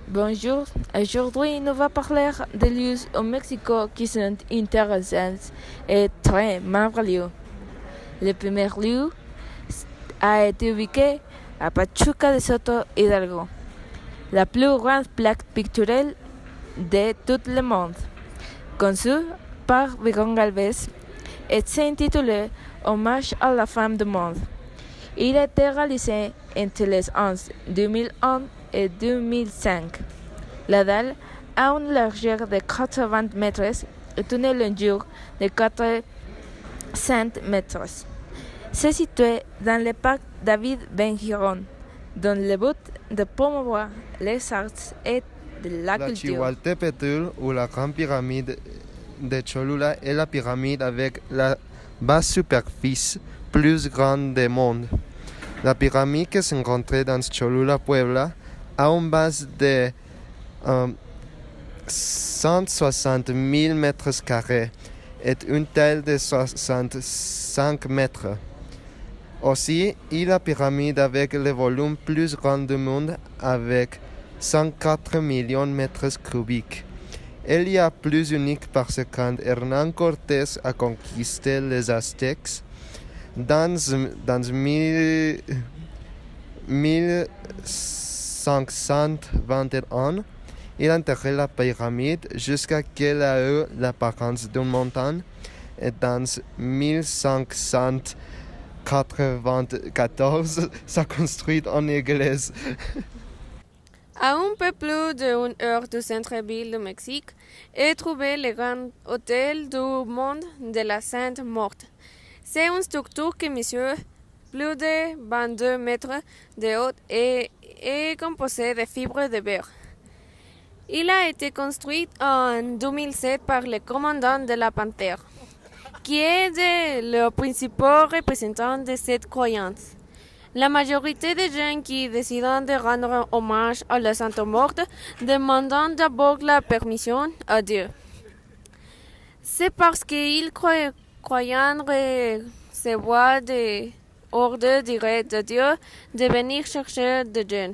Bonjour, aujourd'hui nous va parler des lieux au Mexique qui sont intéressants et très merveilleux. Le premier lieu a été ubiqué à Pachuca de Soto Hidalgo, la plus grande plaque picturale de tout le monde, conçue par Vigon Galvez et s'intitulait Hommage à la femme du monde. Il a été réalisé entre les ans 2001 et 2005. La dalle a une largeur de 80 mètres et une longueur de 400 mètres. C'est situé dans le parc David Ben Gurion, dans le but de promouvoir les arts et de la culture. Chihualtepetl ou la grande pyramide de Cholula est la pyramide avec la basse superficie plus grande du monde. La pyramide qui se rencontre dans Cholula, Puebla, a une base de 160 000 mètres carrés et une taille de 65 mètres. Aussi, il y a la pyramide avec le volume plus grand du monde avec 104 millions de mètres cubiques. Elle y a plus unique parce que quand Hernán Cortés a conquisté les Aztèques dans 1521, il a enterré la pyramide jusqu'à qu'elle a eu l'apparence d'une montagne et dans 1594 s'est construite en église. À un peu plus d'une heure du centre-ville du Mexique est trouvé le grand hôtel du monde de la Sainte Morte. C'est une structure qui mesure plus de 22 mètres de haut et est composée de fibres de verre. Il a été construit en 2007 par le commandant de la Panthère, qui est le principal représentant de cette croyance. La majorité des gens qui décident de rendre hommage à la Sainte Morte demandent d'abord la permission à Dieu. C'est parce qu'ils croient recevoir des ordres directs de Dieu de venir chercher des gens.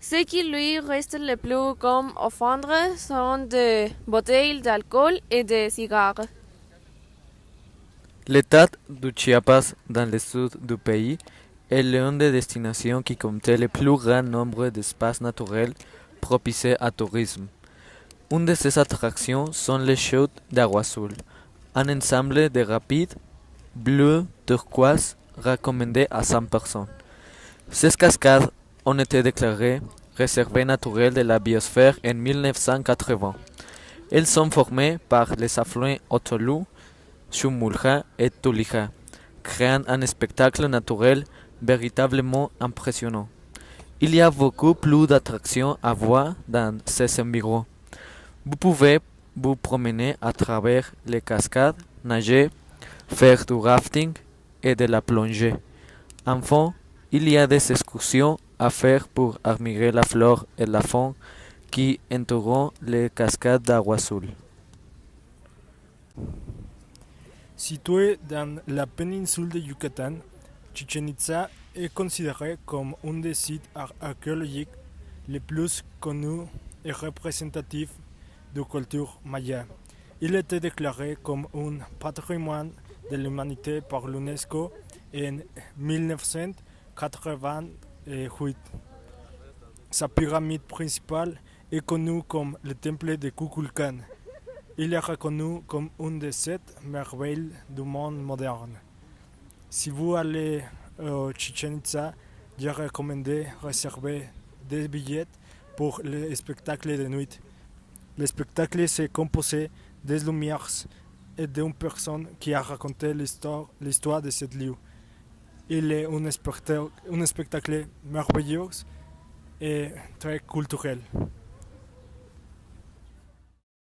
Ce qui lui reste le plus comme offrande sont des bouteilles d'alcool et des cigares. L'État du Chiapas, dans le sud du pays, est l'une des destinations qui compte le plus grand nombre d'espaces naturels propices au tourisme. Une de ces attractions sont les chutes d'Agua Azul, un ensemble de rapides bleus turquoise recommandé à 100 personnes. Ces cascades ont été déclarées réserve naturelle de la biosphère en 1980. Elles sont formées par les affluents Otolú, Xumulja et Tulija, créant un spectacle naturel véritablement impressionnant. Il y a beaucoup plus d'attractions à voir dans ces environs. Vous pouvez vous promener à travers les cascades, nager, faire du rafting et de la plongée. Enfin, il y a des excursions à faire pour admirer la flore et la faune qui entourent les cascades d'Agua Azul. Située dans la péninsule de Yucatán, Chichén Itzá est considérée comme un des sites archéologiques les plus connus et représentatifs de culture maya. Il a été déclaré comme un patrimoine de l'humanité par l'UNESCO en 1988. Sa pyramide principale est connue comme le temple de Kukulcán. Il est reconnu comme une des 7 merveilles du monde moderne. Si vous allez au Chichén Itzá, je recommande de réserver des billets pour le spectacle de nuit. Le spectacle s'est composé des lumières et d'une personne qui a raconté l'histoire de ce lieu. Il est un spectacle merveilleux et très culturel.